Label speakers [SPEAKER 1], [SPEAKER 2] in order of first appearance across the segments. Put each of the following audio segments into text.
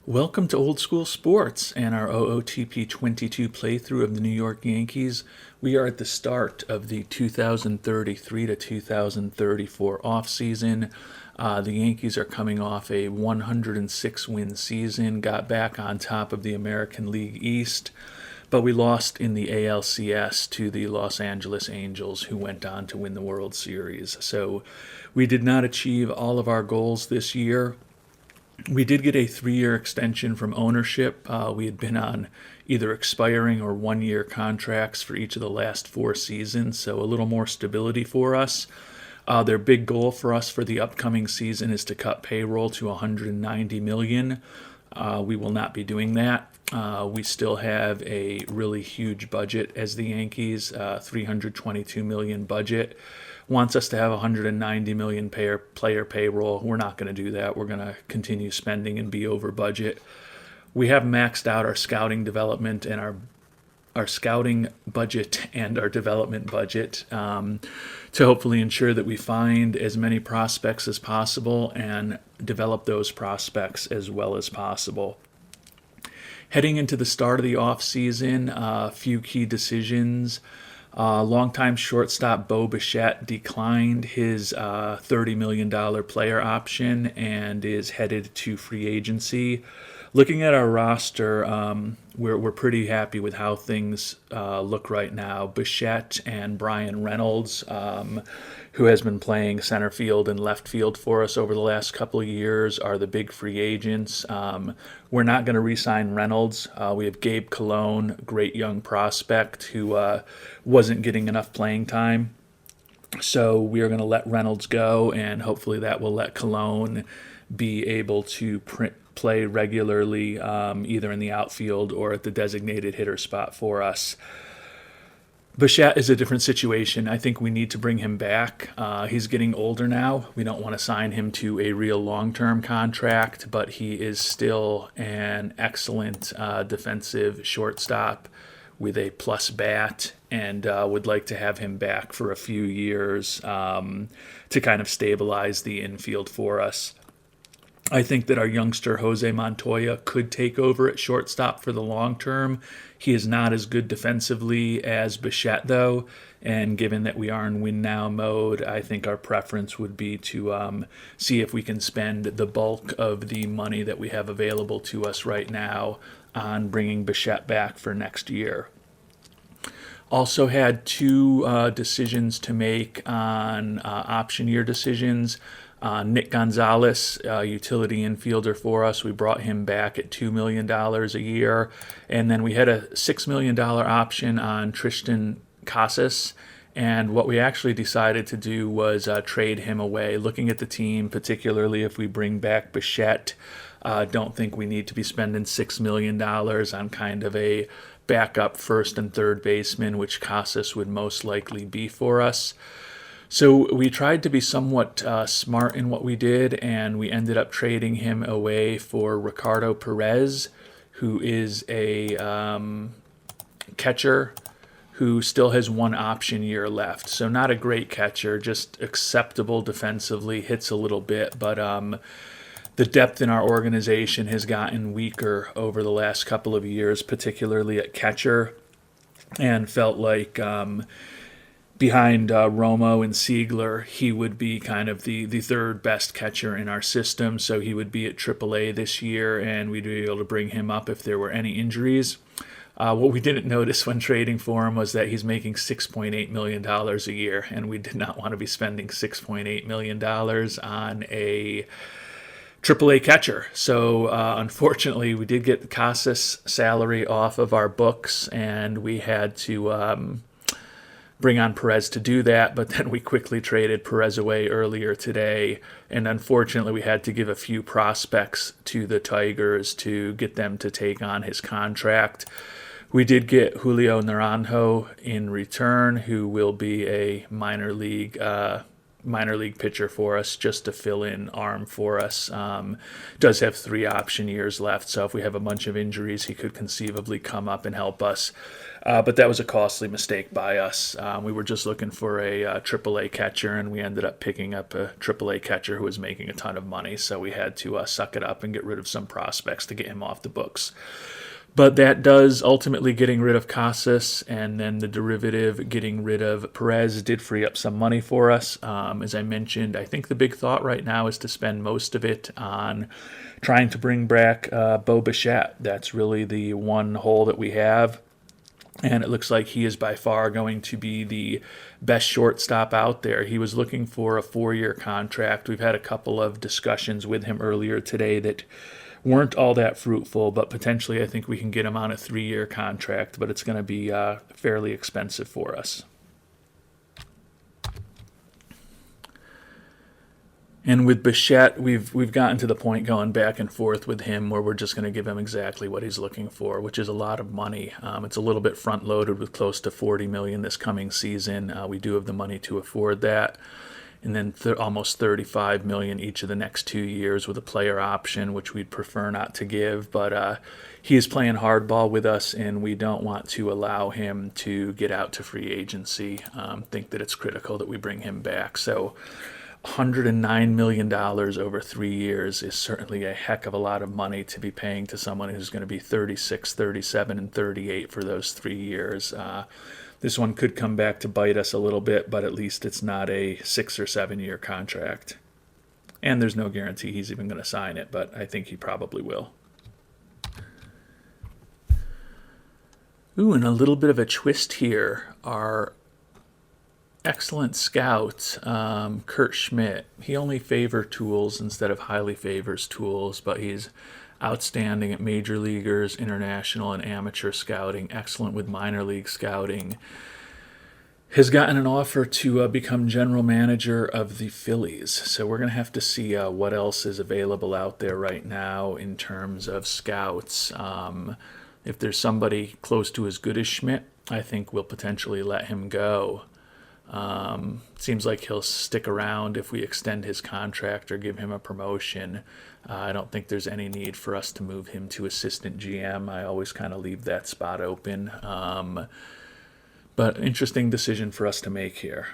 [SPEAKER 1] Welcome to Old School Sports and our OOTP 22 playthrough of the New York Yankees. We are at the start of the 2033 to 2034 offseason. The Yankees are coming off a 106 win season, got back on top of the American League East, but we lost in the ALCS to the Los Angeles Angels, who went on to win the World Series. So we did not achieve all of our goals this year. We did get a 3-year extension from ownership. We had been on either expiring or 1-year contracts for each of the last 4 seasons, so a little more stability for us. Their big goal for us for the upcoming season is to cut payroll to $190 million. We will not be doing that. We still have a really huge budget as the Yankees, $322 million budget. Wants us to have $190 million player payroll. We're not going to do that. We're going to continue spending and be over budget. We have maxed out our scouting development and our scouting budget and our development budget to hopefully ensure that we find as many prospects as possible and develop those prospects as well as possible. Heading into the start of the offseason, a few key decisions. Longtime shortstop Bo Bichette declined his $30 million player option and is headed to free agency. Looking at our roster, we're pretty happy with how things look right now. Bichette and Brian Reynolds, who has been playing center field and left field for us over the last couple of years, are the big free agents. We're not going to re-sign Reynolds. We have Gabe Cologne, great young prospect who wasn't getting enough playing time. So we are going to let Reynolds go, and hopefully that will let Cologne be able to play regularly either in the outfield or at the designated hitter spot for us. Bichette is a different situation. I think we need to bring him back. He's getting older now. We don't want to sign him to a real long-term contract, but he is still an excellent defensive shortstop with a plus bat, and would like to have him back for a few years to kind of stabilize the infield for us. I think that our youngster Jose Montoya could take over at shortstop for the long term. He is not as good defensively as Bichette, though, and given that we are in win now mode, I think our preference would be to see if we can spend the bulk of the money that we have available to us right now on bringing Bichette back for next year. Also had 2 decisions to make on option year decisions. Nick Gonzalez, utility infielder for us, we brought him back at $2 million a year. And then we had a $6 million option on Tristan Casas. And what we actually decided to do was trade him away. Looking at the team, particularly if we bring back Bichette, don't think we need to be spending $6 million on kind of a backup first and third baseman, which Casas would most likely be for us. So we tried to be somewhat smart in what we did, and we ended up trading him away for Ricardo Perez, who is a catcher who still has 1 option year left. So not a great catcher, just acceptable defensively, hits a little bit, but the depth in our organization has gotten weaker over the last couple of years, particularly at catcher, and felt like behind Romo and Siegler, he would be kind of the third best catcher in our system. So he would be at AAA this year, and we'd be able to bring him up if there were any injuries. What we didn't notice when trading for him was that he's making $6.8 million a year, and we did not want to be spending $6.8 million on a AAA catcher. So unfortunately, we did get Casas' salary off of our books, and we had to bring on Perez to do that, but then we quickly traded Perez away earlier today, and unfortunately we had to give a few prospects to the Tigers to get them to take on his contract. We did get Julio Naranjo in return, who will be a minor league minor league pitcher for us, just to fill in arm for us. Does have 3 option years left, so if we have a bunch of injuries, he could conceivably come up and help us. But that was a costly mistake by us. We were just looking for a AAA catcher, and we ended up picking up a AAA catcher who was making a ton of money, so we had to suck it up and get rid of some prospects to get him off the books. But that does ultimately getting rid of Casas, and then the derivative getting rid of Perez did free up some money for us. As I mentioned, I think the big thought right now is to spend most of it on trying to bring back Bo Bichette. That's really the one hole that we have. And it looks like he is by far going to be the best shortstop out there. He was looking for a 4-year contract. We've had a couple of discussions with him earlier today that weren't all that fruitful, but potentially I think we can get him on a 3-year contract, but it's going to be fairly expensive for us. And with Bichette, we've gotten to the point going back and forth with him where we're just going to give him exactly what he's looking for, which is a lot of money. It's a little bit front-loaded with close to $40 million this coming season. We do have the money to afford that. And then almost $35 million each of the next 2 years with a player option, which we'd prefer not to give. But he is playing hardball with us, and we don't want to allow him to get out to free agency. Think that it's critical that we bring him back. So $109 million over 3 years is certainly a heck of a lot of money to be paying to someone who's going to be 36, 37, and 38 for those 3 years. This one could come back to bite us a little bit, but at least it's not a 6 or 7 year contract. And there's no guarantee he's even going to sign it, but I think he probably will. Ooh, and a little bit of a twist here. Our excellent scout, Kurt Schmidt. He only favors tools instead of highly favors tools, but he's outstanding at major leaguers, international, and amateur scouting, excellent with minor league scouting. Has gotten an offer to become general manager of the Phillies. So we're going to have to see what else is available out there right now in terms of scouts. If there's somebody close to as good as Schmidt, I think we'll potentially let him go. Seems like he'll stick around if we extend his contract or give him a promotion. I don't think there's any need for us to move him to assistant GM. I always kind of leave that spot open. But interesting decision for us to make here.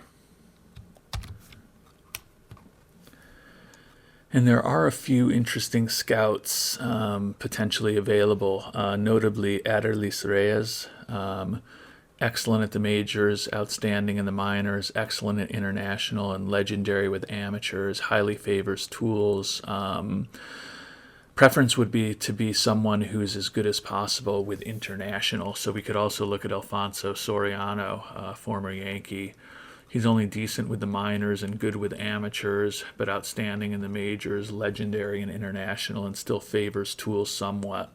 [SPEAKER 1] And there are a few interesting scouts potentially available, notably Aderlis Reyes. Excellent at the majors, outstanding in the minors, excellent at international, and legendary with amateurs, highly favors tools. Preference would be to be someone who's as good as possible with international. So we could also look at Alfonso Soriano, former Yankee. He's only decent with the minors and good with amateurs, but outstanding in the majors, legendary and international, and still favors tools somewhat.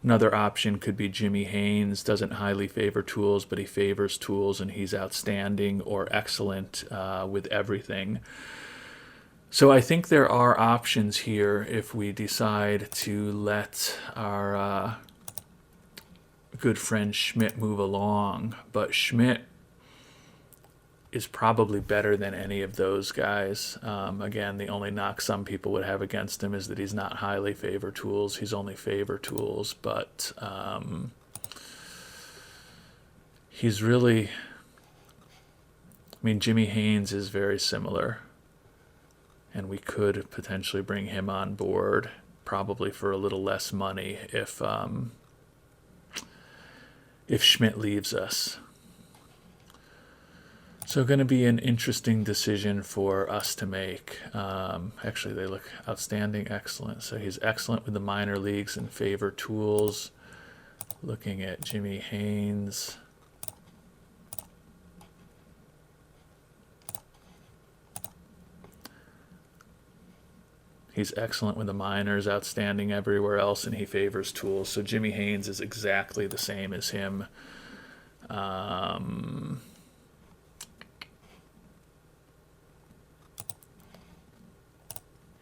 [SPEAKER 1] Another option could be Jimmy Haynes. Doesn't highly favor tools, but he favors tools, and he's outstanding or excellent with everything. So I think there are options here if we decide to let our good friend Schmidt move along. But Schmidt is probably better than any of those guys. Again, the only knock some people would have against him is that he's not highly favor tools. He's only favor tools, but he's really, Jimmy Haynes is very similar, and we could potentially bring him on board, probably for a little less money if Schmidt leaves us. So going to be an interesting decision for us to make. Actually, they look outstanding, excellent. So he's excellent with the minor leagues and favor tools. Looking at Jimmy Haynes. He's excellent with the minors, outstanding everywhere else, and he favors tools. So Jimmy Haynes is exactly the same as him.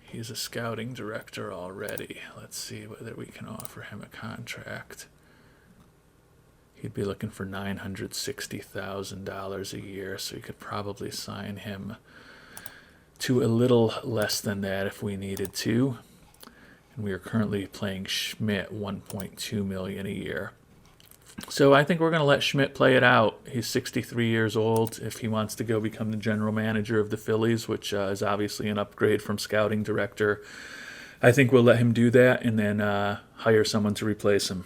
[SPEAKER 1] He's a scouting director already. Let's see whether we can offer him a contract. He'd be looking for $960,000 a year, so you could probably sign him to a little less than that if we needed to. And we are currently paying Schmidt $1.2 million a year. So I think we're going to let Schmidt play it out. He's 63 years old. If he wants to go become the general manager of the Phillies, which is obviously an upgrade from scouting director, I think we'll let him do that and then hire someone to replace him.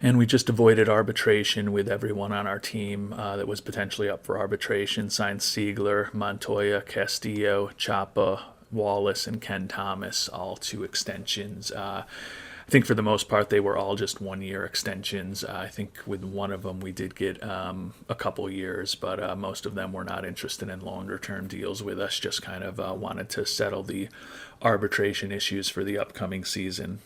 [SPEAKER 1] And we just avoided arbitration with everyone on our team that was potentially up for arbitration. Signed Siegler, Montoya, Castillo, Chapa, Wallace, and Ken Thomas, all 2 extensions. I think for the most part they were all just 1-year extensions. I think with one of them we did get a couple years, but most of them were not interested in longer-term deals with us, just kind of wanted to settle the arbitration issues for the upcoming season.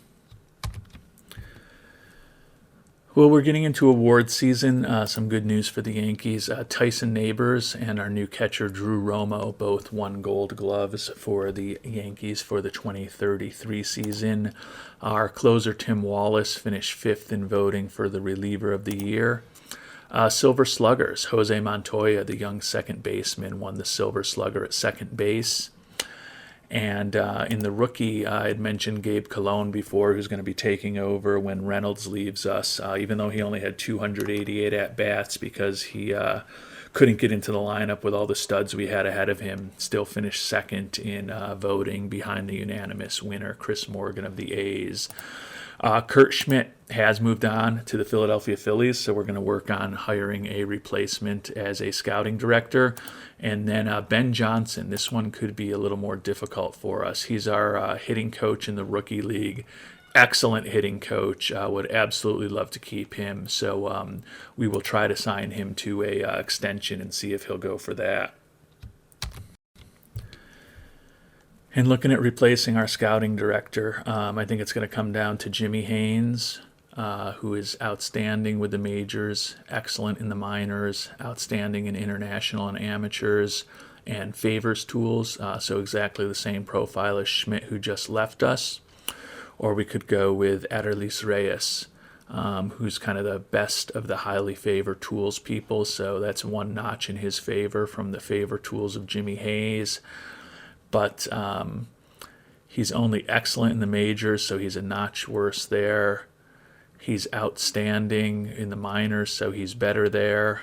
[SPEAKER 1] Well, we're getting into award season. Some good news for the Yankees. Tyson Neighbors and our new catcher, Drew Romo, both won Gold Gloves for the Yankees for the 2033 season. Our closer, Tim Wallace, finished 5th in voting for the reliever of the year. Silver Sluggers, Jose Montoya, the young second baseman, won the Silver Slugger at second base. And in the rookie, I had mentioned Gabe Cologne before, who's going to be taking over when Reynolds leaves us, even though he only had 288 at-bats because he couldn't get into the lineup with all the studs we had ahead of him. Still finished second in voting behind the unanimous winner, Chris Morgan of the A's. Kurt Schmidt has moved on to the Philadelphia Phillies, so we're going to work on hiring a replacement as a scouting director. And then Ben Johnson, this one could be a little more difficult for us. He's our hitting coach in the rookie league. Excellent hitting coach. Would absolutely love to keep him. So we will try to sign him to a extension and see if he'll go for that. And looking at replacing our scouting director, I think it's going to come down to Jimmy Haynes, who is outstanding with the majors, excellent in the minors, outstanding in international and amateurs, and favors tools. So exactly the same profile as Schmidt, who just left us. Or we could go with Aderlis Reyes, who's kind of the best of the highly favored tools people. So that's 1 notch in his favor from the favor tools of Jimmy Hayes. But he's only excellent in the majors, so he's a notch worse there. He's outstanding in the minors, so he's better there.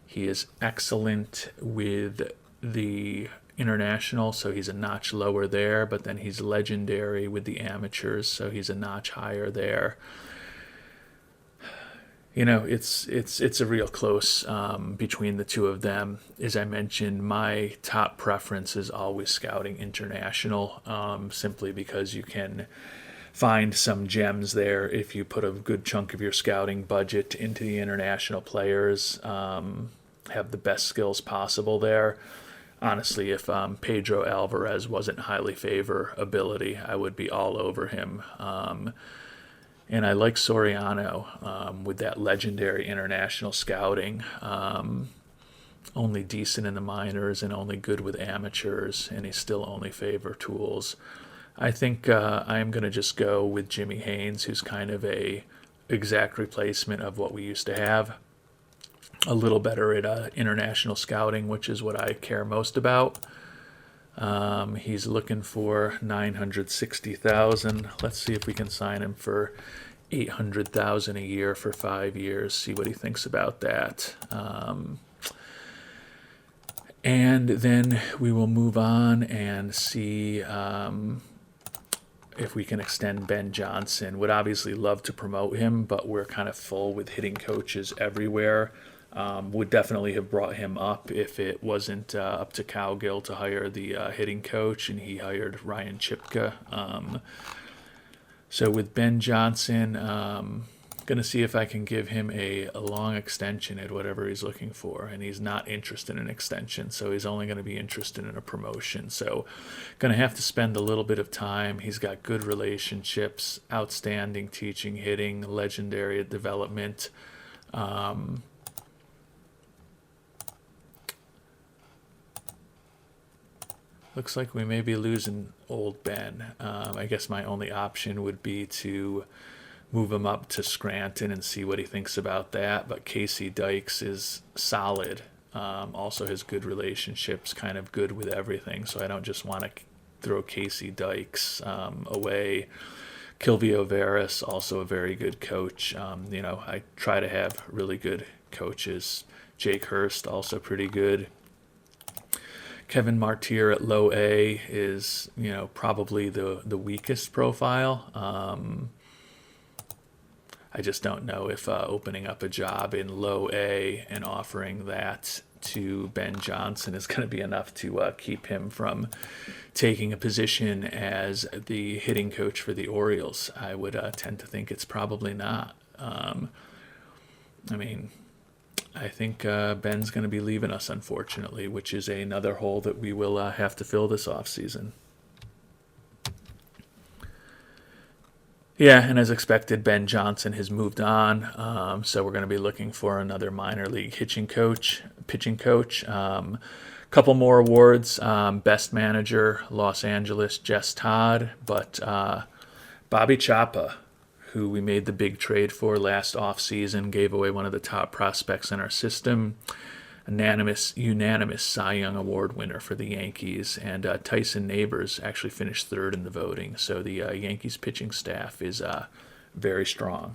[SPEAKER 1] He is excellent with the international, so he's a notch lower there, but then he's legendary with the amateurs, so he's a notch higher there. You know, it's a real close between the two of them. As I mentioned, my top preference is always scouting international, simply because you can find some gems there if you put a good chunk of your scouting budget into the international players, have the best skills possible there. Honestly, if Pedro Alvarez wasn't highly favor ability, I would be all over him. And I like Soriano with that legendary international scouting. Only decent in the minors and only good with amateurs, and he's still only favor tools. I think I am going to just go with Jimmy Haynes, who's kind of a exact replacement of what we used to have. A little better at international scouting, which is what I care most about. He's looking for $960,000. Let's see if we can sign him for $800,000 a year for 5 years. See what he thinks about that. And then we will move on and see if we can extend Ben Johnson. Would obviously love to promote him, but we're kind of full with hitting coaches everywhere. Would definitely have brought him up if it wasn't up to Cowgill to hire the hitting coach, and he hired Ryan Chipka. So with Ben Johnson, going to see if I can give him a long extension at whatever he's looking for, and he's not interested in an extension, so he's only going to be interested in a promotion. So going to have to spend a little bit of time. He's got good relationships, outstanding teaching, hitting, legendary at development. Looks like we may be losing old Ben. I guess my only option would be to move him up to Scranton and see what he thinks about that. But Casey Dykes is solid Also has good relationships, kind of good with everything. So I don't just want to throw Casey Dykes away. Kilvio Veras, also a very good coach. I try to have really good coaches. Jake Hurst, also pretty good. Kevin Martier at low A is, probably the weakest profile. I just don't know if opening up a job in low A and offering that to Ben Johnson is going to be enough to keep him from taking a position as the hitting coach for the Orioles. I would tend to think it's probably not. I think Ben's going to be leaving us, unfortunately, which is another hole that we will have to fill this offseason. Yeah, and as expected, Ben Johnson has moved on, so we're going to be looking for another minor league pitching coach. Couple more awards. Best Manager, Los Angeles, Jess Todd, but Bobby Chappa, who we made the big trade for last offseason, gave away one of the top prospects in our system. Unanimous Cy Young Award winner for the Yankees, and Tyson Neighbors actually finished third in the voting. So the Yankees pitching staff is very strong.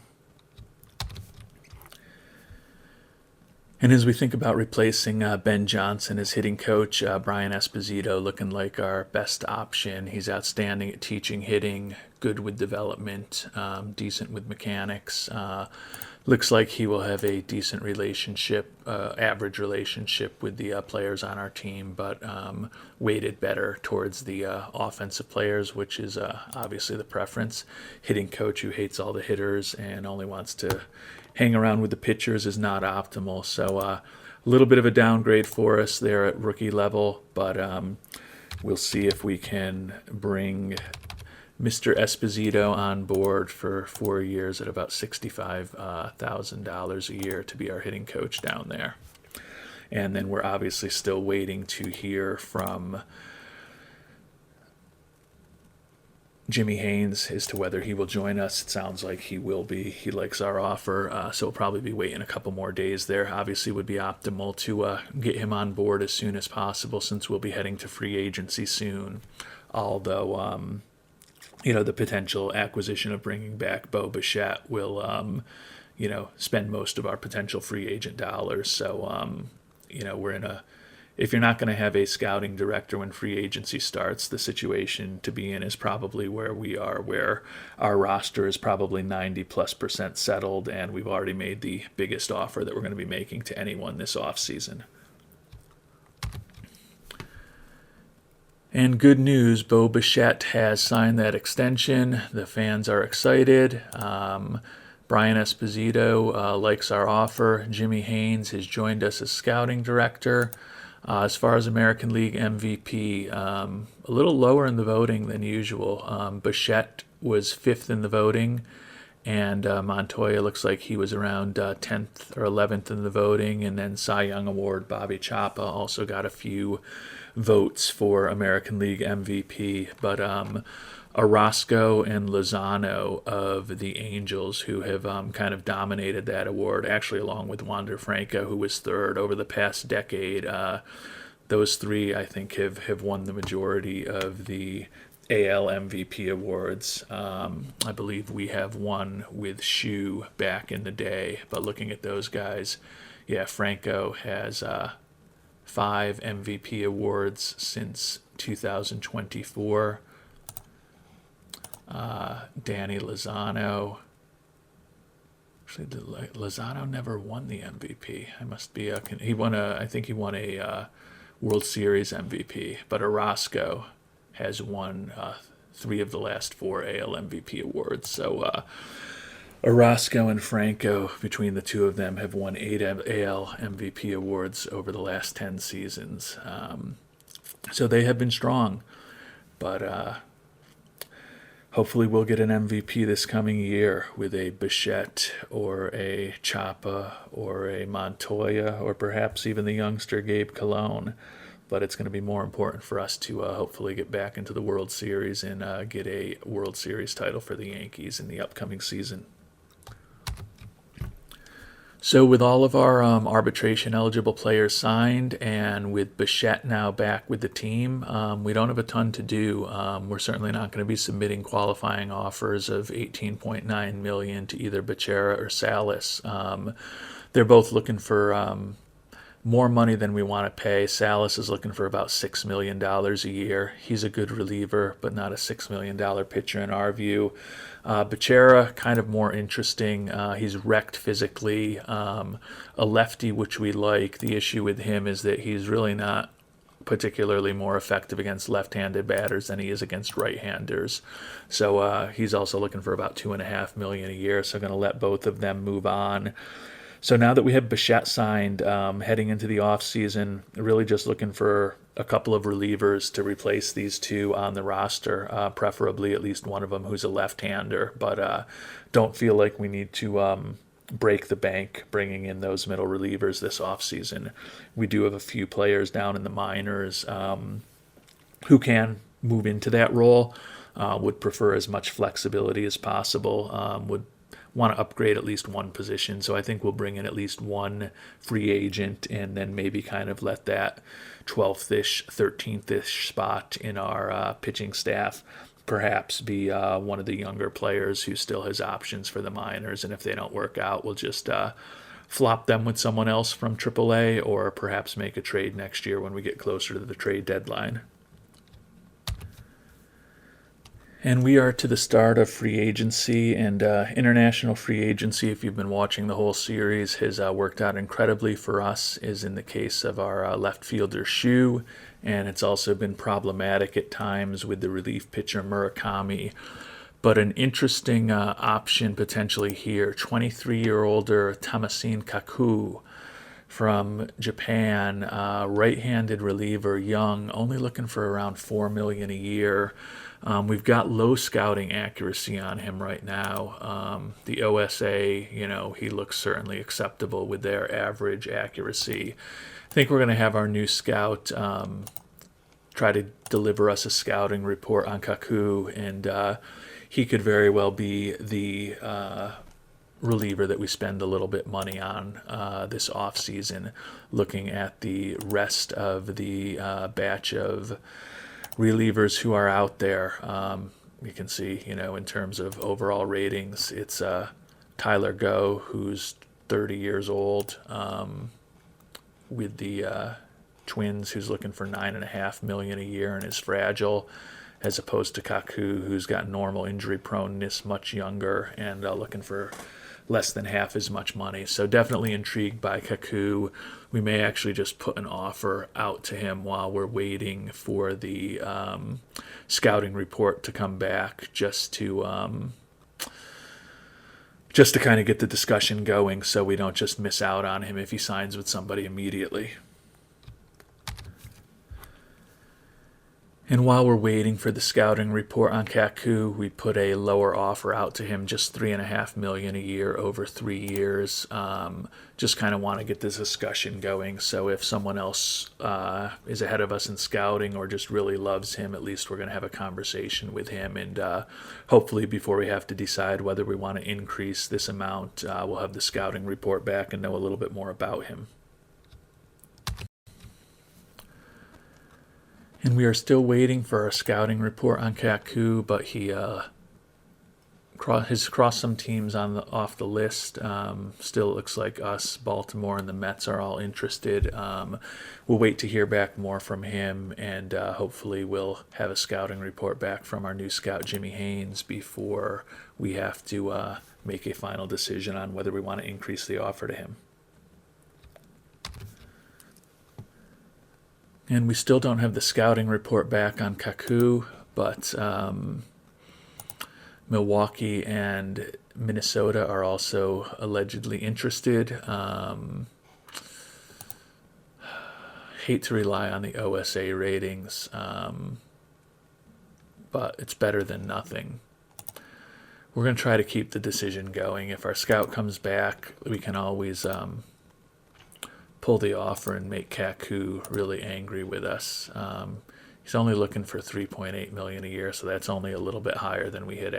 [SPEAKER 1] And as we think about replacing Ben Johnson as hitting coach, Brian Esposito looking like our best option. He's outstanding at teaching hitting, good with development, decent with mechanics. Looks like he will have a decent relationship, average relationship with the players on our team, but weighted better towards the offensive players, which is obviously the preference. Hitting coach who hates all the hitters and only wants to hang around with the pitchers is not optimal. So a little bit of a downgrade for us there at rookie level, but we'll see if we can bring Mr. Esposito on board for 4 years at about $65,000 a year to be our hitting coach down there. And then we're obviously still waiting to hear from Jimmy Haynes as to whether he will join us. It sounds like he will be. He likes our offer, so we'll probably be waiting a couple more days there. Obviously would be optimal to get him on board as soon as possible, since we'll be heading to free agency soon. Although the potential acquisition of bringing back Bo Bichette will, spend most of our potential free agent dollars. So, we're in if you're not going to have a scouting director when free agency starts, the situation to be in is probably where we are, where our roster is probably 90+% settled, and we've already made the biggest offer that we're going to be making to anyone this offseason. And good news, Bo Bichette has signed that extension. The fans are excited. Brian Esposito likes our offer. Jimmy Haynes has joined us as scouting director. As far as American League MVP, a little lower in the voting than usual. Bichette was 5th in the voting, and Montoya looks like he was around 10th or 11th in the voting. And then Cy Young Award, Bobby Chappa also got a few votes for American League MVP, but Orozco and Lozano of the Angels, who have kind of dominated that award, actually along with Wander Franco, who was 3rd over the past decade. Those three, I think, have won the majority of the AL MVP awards. I believe we have one with Shu back in the day, but looking at those guys, yeah, Franco has 5 MVP awards since 2024. Danny Lozano. Actually, Lozano never won the MVP. I must be. He won I think he won a World Series MVP. But Orozco has won 3 of the last 4 AL MVP awards. So Orozco and Franco, between the two of them, have won 8 AL MVP awards over the last 10 seasons. So they have been strong. But hopefully we'll get an MVP this coming year with a Bichette or a Chappa or a Montoya or perhaps even the youngster Gabe Colon. But it's going to be more important for us to hopefully get back into the World Series and get a World Series title for the Yankees in the upcoming season. So with all of our arbitration eligible players signed, and with Bichette now back with the team, we don't have a ton to do. We're certainly not going to be submitting qualifying offers of 18.9 million to either Becerra or Salas. They're both looking for more money than we want to pay. Salas is looking for about $6 million a year. He's a good reliever, but not a $6 million pitcher in our view. Becerra, kind of more interesting. He's wrecked physically. A lefty, which we like. The issue with him is that he's really not particularly more effective against left-handed batters than he is against right-handers. So he's also looking for about $2.5 million a year. So going to let both of them move on. So now that we have Bichette signed, heading into the offseason, really just looking for a couple of relievers to replace these two on the roster, preferably at least one of them who's a left-hander, but don't feel like we need to break the bank bringing in those middle relievers this offseason. We do have a few players down in the minors who can move into that role, would prefer as much flexibility as possible, would want to upgrade at least one position. So I think we'll bring in at least one free agent and then maybe kind of let that 12th-ish, 13th-ish spot in our pitching staff perhaps be one of the younger players who still has options for the minors. And if they don't work out, we'll just flop them with someone else from AAA or perhaps make a trade next year when we get closer to the trade deadline. And we are to the start of free agency, and international free agency, if you've been watching the whole series, has worked out incredibly for us, is in the case of our left fielder Shu, and it's also been problematic at times with the relief pitcher Murakami. But an interesting option potentially here, 23-year-older Tamasin Kaku from Japan, right-handed reliever, young, only looking for around $4 million a year. We've got low scouting accuracy on him right now. The OSA, he looks certainly acceptable with their average accuracy. I think we're going to have our new scout try to deliver us a scouting report on Kaku, and he could very well be the reliever that we spend a little bit money on this offseason, looking at the rest of the batch of relievers who are out there. You can see, in terms of overall ratings, it's Tyler Go, who's 30 years old, with the Twins, who's looking for $9.5 million a year and is fragile, as opposed to Kaku, who's got normal injury proneness, much younger, and looking for less than half as much money. So definitely intrigued by Kaku. We may actually just put an offer out to him while we're waiting for the scouting report to come back, just to kind of get the discussion going, so we don't just miss out on him if he signs with somebody immediately. And while we're waiting for the scouting report on Kaku, we put a lower offer out to him, just $3.5 million a year over 3 years. Just kind of want to get this discussion going. So if someone else is ahead of us in scouting or just really loves him, at least we're going to have a conversation with him. And hopefully before we have to decide whether we want to increase this amount, we'll have the scouting report back and know a little bit more about him. And we are still waiting for a scouting report on Kaku, but he has crossed some teams off the list. Still looks like us, Baltimore, and the Mets are all interested. We'll wait to hear back more from him, and hopefully we'll have a scouting report back from our new scout, Jimmy Haynes, before we have to make a final decision on whether we want to increase the offer to him. And we still don't have the scouting report back on Kaku, but Milwaukee and Minnesota are also allegedly interested. Hate to rely on the OSA ratings, but it's better than nothing. We're going to try to keep the decision going. If our scout comes back, we can always pull the offer and make Kaku really angry with us. He's only looking for $3.8 million a year, so that's only a little bit higher than we had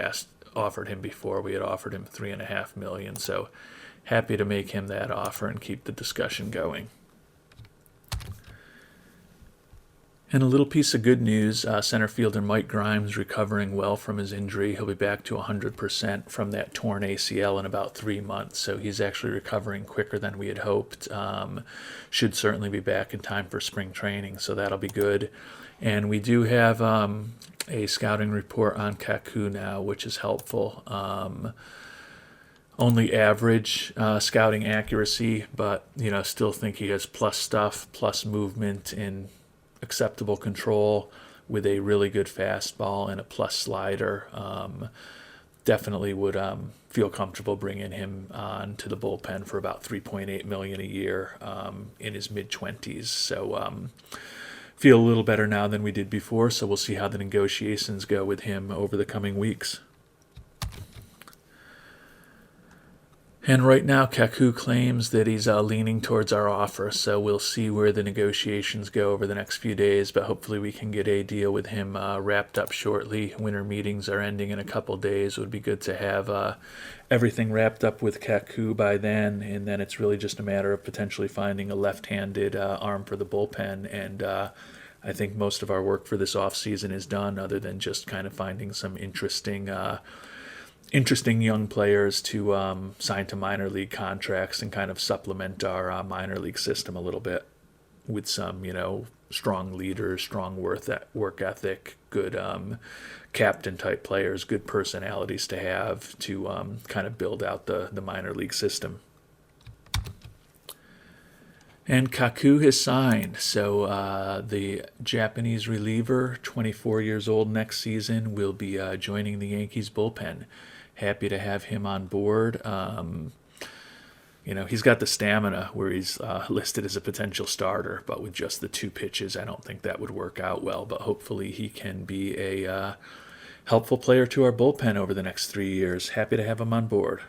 [SPEAKER 1] offered him before. We had offered him $3.5 million, so happy to make him that offer and keep the discussion going. And a little piece of good news, center fielder Mike Grimes recovering well from his injury. He'll be back to 100% from that torn ACL in about 3 months, so he's actually recovering quicker than we had hoped. Should certainly be back in time for spring training, so that'll be good. And we do have a scouting report on Kaku now, which is helpful. Only average scouting accuracy, but still think he has plus stuff, plus movement, and acceptable control with a really good fastball and a plus slider. Definitely would feel comfortable bringing him on to the bullpen for about $3.8 million a year in his mid-20s. So feel a little better now than we did before. So we'll see how the negotiations go with him over the coming weeks. And right now, Kaku claims that he's leaning towards our offer, so we'll see where the negotiations go over the next few days, but hopefully we can get a deal with him wrapped up shortly. Winter meetings are ending in a couple days. It would be good to have everything wrapped up with Kaku by then, and then it's really just a matter of potentially finding a left-handed arm for the bullpen, and I think most of our work for this offseason is done, other than just kind of finding some interesting young players to sign to minor league contracts and kind of supplement our minor league system a little bit with some, strong leaders, strong work ethic, good captain type players, good personalities to have to kind of build out the minor league system. And Kaku has signed, so the Japanese reliever, 24 years old next season, will be joining the Yankees bullpen. Happy to have him on board. He's got the stamina where he's listed as a potential starter, but with just the 2 pitches, I don't think that would work out well. But hopefully he can be a helpful player to our bullpen over the next 3 years. Happy to have him on board.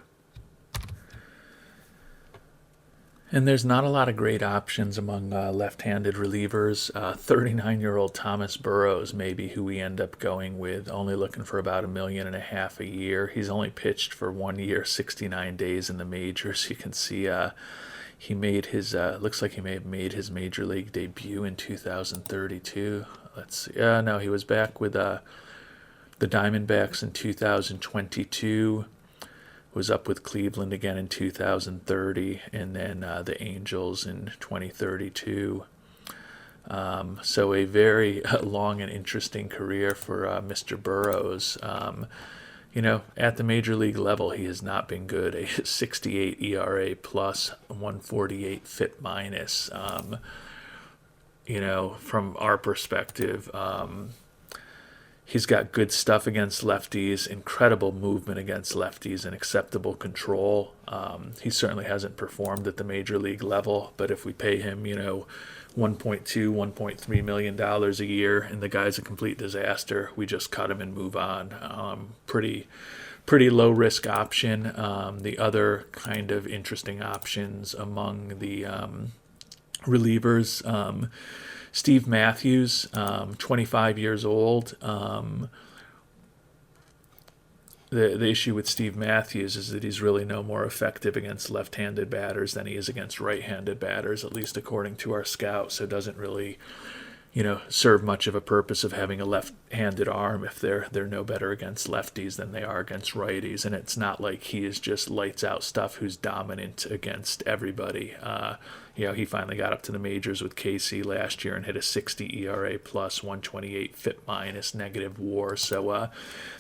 [SPEAKER 1] And there's not a lot of great options among left-handed relievers. 39-year-old Thomas Burrows may be who we end up going with, only looking for about $1.5 million a year. He's only pitched for 1 year, 69 days in the majors. You can see he made his, looks like he may have made his major league debut in 2032. Let's see. No, he was back with the Diamondbacks in 2022. Was up with Cleveland again in 2030, and then the Angels in 2032. So a very long and interesting career for Mr. Burrows. At the major league level, he has not been good. A 68 ERA plus, 148 FIP minus. From our perspective, he's got good stuff against lefties, incredible movement against lefties, and acceptable control. He certainly hasn't performed at the major league level, but if we pay him, $1.2, $1.3 million a year, and the guy's a complete disaster, we just cut him and move on. Pretty low risk option. The other kind of interesting options among the relievers. Steve Matthews, 25 years old. The issue with Steve Matthews is that he's really no more effective against left-handed batters than he is against right-handed batters, at least according to our scout. So it doesn't really, serve much of a purpose of having a left-handed arm if they're no better against lefties than they are against righties. And it's not like he is just lights out stuff who's dominant against everybody. He finally got up to the majors with KC last year and hit a 60 ERA plus, 128 FIP minus, negative WAR. So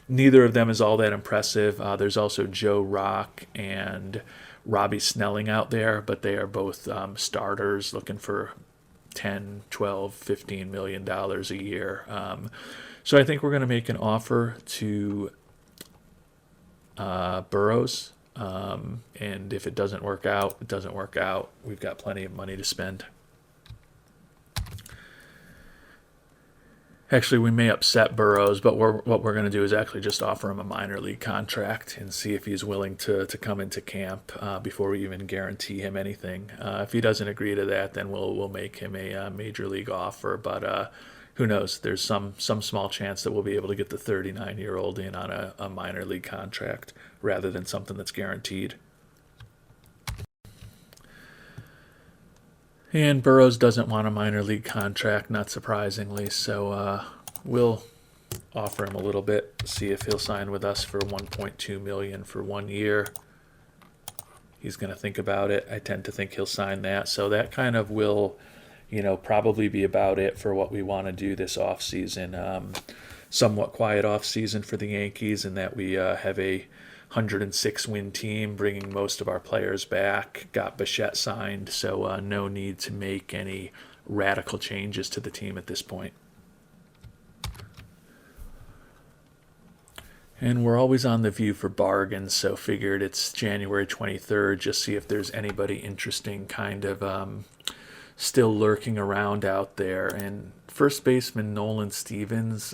[SPEAKER 1] neither of them is all that impressive. There's also Joe Rock and Robbie Snelling out there, but they are both starters looking for $10, $12, $15 million a year. So I think we're going to make an offer to Burrows. And if it doesn't work out, it doesn't work out. We've got plenty of money to spend. Actually, we may upset Burrows, but what we're going to do is actually just offer him a minor league contract and see if he's willing to come into camp before we even guarantee him anything. If he doesn't agree to that, then we'll make him a major league offer. But who knows? There's some small chance that we'll be able to get the 39-year-old in on a minor league contract rather than something that's guaranteed. And Burrows doesn't want a minor league contract, not surprisingly, so we'll offer him a little bit, see if he'll sign with us for $1.2 million for 1 year. He's going to think about it. I tend to think he'll sign that. So that kind of will, probably be about it for what we want to do this offseason. Somewhat quiet offseason for the Yankees in that we have a 106-win team, bringing most of our players back. Got Bichette signed, so no need to make any radical changes to the team at this point. And we're always on the view for bargains, so figured it's January 23rd, just see if there's anybody interesting kind of still lurking around out there. And first baseman Nolan Stevens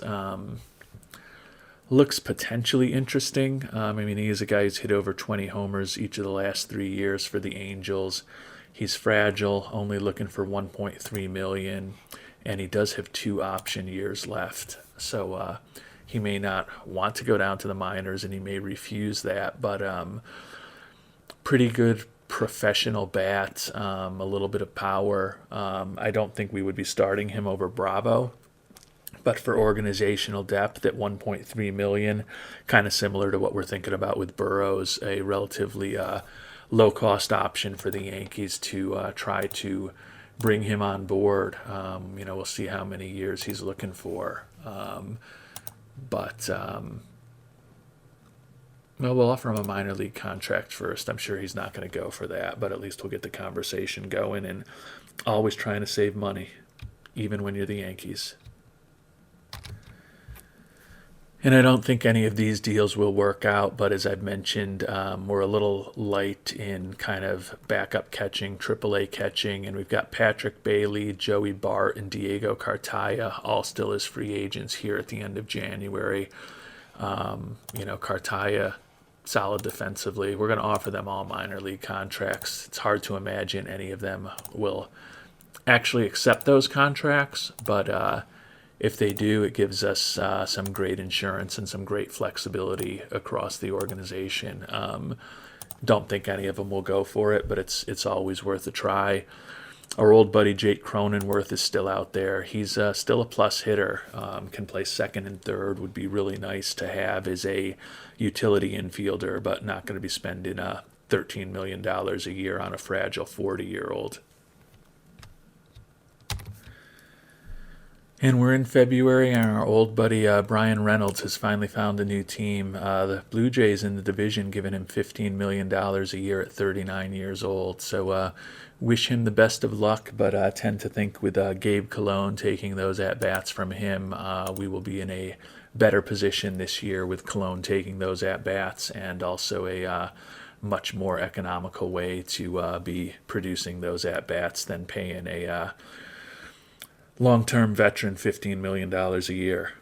[SPEAKER 1] looks potentially interesting. He is a guy who's hit over 20 homers each of the last 3 years for the Angels. He's fragile, only looking for $1.3 million, and he does have 2 option years left. So he may not want to go down to the minors, and he may refuse that, but pretty good professional bat, a little bit of power. I don't think we would be starting him over Bravo, but for organizational depth at $1.3 million, kind of similar to what we're thinking about with Burrows, a relatively low-cost option for the Yankees to try to bring him on board. We'll see how many years he's looking for. But we'll offer him a minor league contract first. I'm sure he's not going to go for that, but at least we'll get the conversation going, and always trying to save money, even when you're the Yankees. And I don't think any of these deals will work out, but as I've mentioned, we're a little light in kind of backup catching, AAA catching, and we've got Patrick Bailey, Joey Bart, and Diego Cartaya all still as free agents here at the end of January. Cartaya, solid defensively. We're going to offer them all minor league contracts. It's hard to imagine any of them will actually accept those contracts, but if they do, it gives us some great insurance and some great flexibility across the organization. Don't think any of them will go for it, but it's always worth a try. Our old buddy Jake Cronenworth is still out there. He's still a plus hitter, can play second and third, would be really nice to have as a utility infielder, but not going to be spending $13 million a year on a fragile 40-year-old. And we're in February, and our old buddy Brian Reynolds has finally found a new team. The Blue Jays in the division giving him $15 million a year at 39 years old. So wish him the best of luck, but I tend to think with Gabe Cologne taking those at-bats from him, we will be in a better position this year with Cologne taking those at-bats, and also a much more economical way to be producing those at-bats than paying a long-term veteran $15 million a year.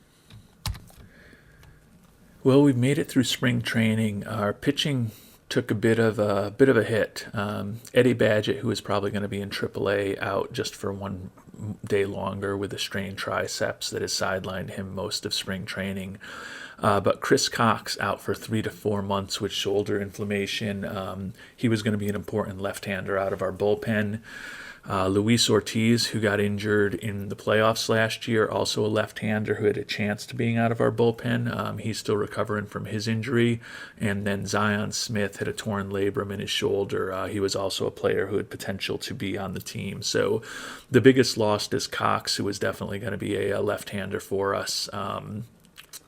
[SPEAKER 1] Well, we've made it through spring training. Our pitching took a bit of a hit. Eddie Badgett, who is probably going to be in AAA, out just for 1 day longer with a strained triceps that has sidelined him most of spring training. But Chris Cox out for 3 to 4 months with shoulder inflammation. He was going to be an important left-hander out of our bullpen. Luis Ortiz, who got injured in the playoffs last year, also a left-hander who had a chance to being out of our bullpen. He's still recovering from his injury. And then Zion Smith had a torn labrum in his shoulder. He was also a player who had potential to be on the team. So the biggest loss is Cox, who is definitely going to be a left-hander for us.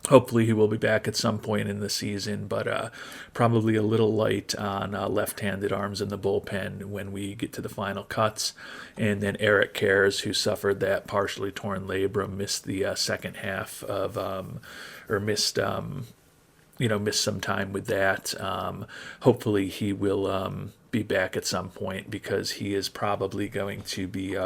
[SPEAKER 1] Hopefully he will be back at some point in the season, but probably a little light on left-handed arms in the bullpen when we get to the final cuts. And then Eric Cares, who suffered that partially torn labrum, missed the second half of, missed some time with that. Hopefully he will be back at some point, because he is probably going to be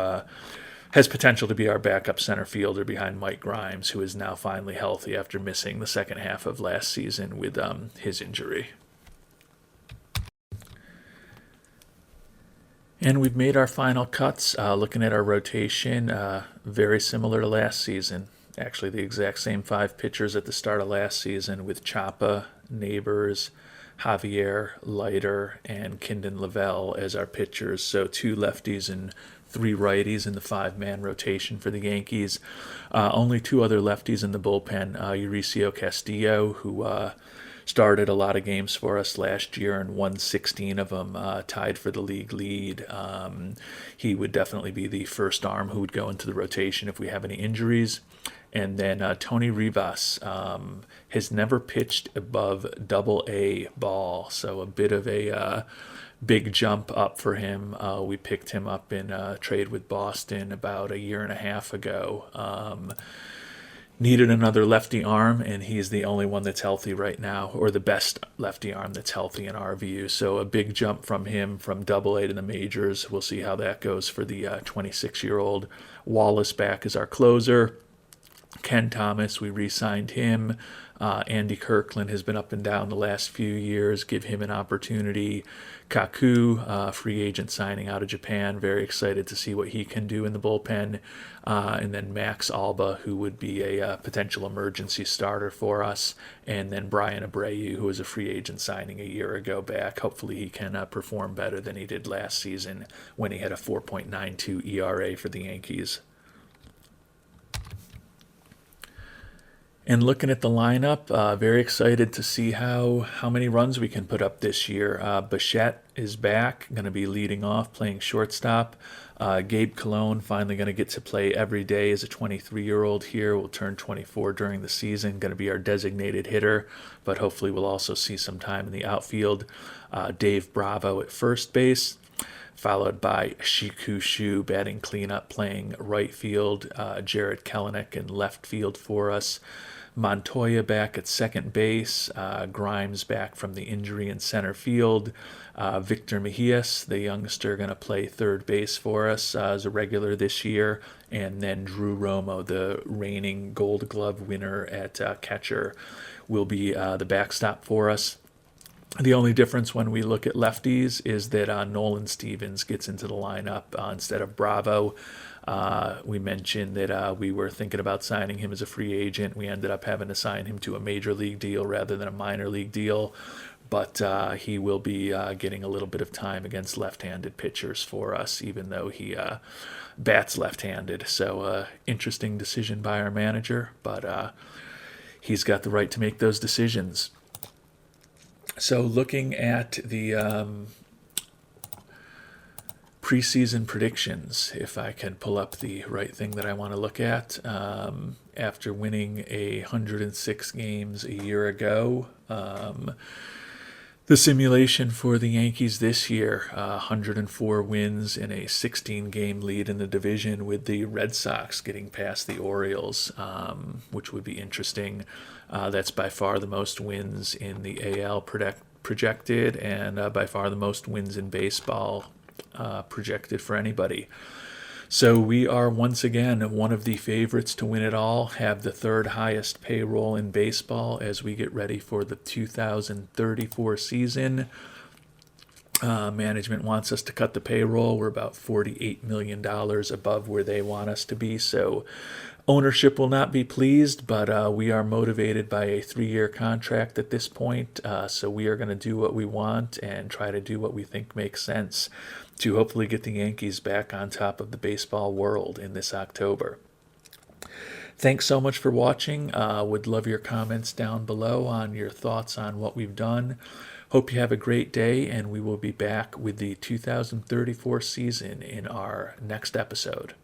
[SPEAKER 1] has potential to be our backup center fielder behind Mike Grimes, who is now finally healthy after missing the second half of last season with his injury. And we've made our final cuts. Looking at our rotation, very similar to last season. Actually, the exact same 5 pitchers at the start of last season, with Chapa, Neighbors, Javier, Leiter, and Kindon Lavelle as our pitchers. So 2 lefties and 3 righties in the 5-man rotation for the Yankees. Only 2 other lefties in the bullpen, Mauricio Castillo, who started a lot of games for us last year and won 16 of them, tied for the league lead. He would definitely be the first arm who would go into the rotation if we have any injuries. And then Tony Rivas has never pitched above Double-A ball, so a bit of a big jump up for him. We picked him up in a trade with Boston about a year and a half ago. Needed another lefty arm, and he's the only one that's healthy right now, or the best lefty arm that's healthy in our view. So a big jump from him from Double-A to the majors. We'll see how that goes for the 26-year-old. Wallace back as our closer. Ken Thomas, we re-signed him. Andy Kirkland has been up and down the last few years. Give him an opportunity. Kaku, free agent signing out of Japan. Very excited to see what he can do in the bullpen. And then Max Alba, who would be a potential emergency starter for us. And then Brian Abreu, who was a free agent signing a year ago back. Hopefully he can perform better than he did last season when he had a 4.92 ERA for the Yankees. And looking at the lineup, very excited to see how many runs we can put up this year. Bichette is back, going to be leading off, playing shortstop. Gabe Cologne finally going to get to play every day as a 23-year-old here. Will turn 24 during the season, going to be our designated hitter, but hopefully we'll also see some time in the outfield. Dave Bravo at first base, followed by Shiku Shu batting cleanup, playing right field. Jared Kelenic in left field for us. Montoya back at second base. Grimes back from the injury in center field. Victor Mejias, the youngster, going to play third base for us as a regular this year. And then Drew Romo, the reigning Gold Glove winner at catcher, will be the backstop for us. The only difference when we look at lefties is that Nolan Stevens gets into the lineup instead of Bravo. We mentioned that we were thinking about signing him as a free agent. We ended up having to sign him to a major league deal rather than a minor league deal. But he will be getting a little bit of time against left-handed pitchers for us, even though he bats left-handed. So interesting decision by our manager, but he's got the right to make those decisions. So looking at the preseason predictions, if I can pull up the right thing that I want to look at, after winning 106 games a year ago, the simulation for the Yankees this year, 104 wins and a 16-game lead in the division, with the Red Sox getting past the Orioles, which would be interesting. That's by far the most wins in the AL projected, and by far the most wins in baseball projected for anybody. So we are once again one of the favorites to win it all, have the third highest payroll in baseball as we get ready for the 2034 season. Management wants us to cut the payroll. We're about $48 million above where they want us to be. So ownership will not be pleased, but we are motivated by a 3-year contract at this point. So we are going to do what we want and try to do what we think makes sense to hopefully get the Yankees back on top of the baseball world in this October. Thanks so much for watching. Would love your comments down below on your thoughts on what we've done. Hope you have a great day, and we will be back with the 2034 season in our next episode.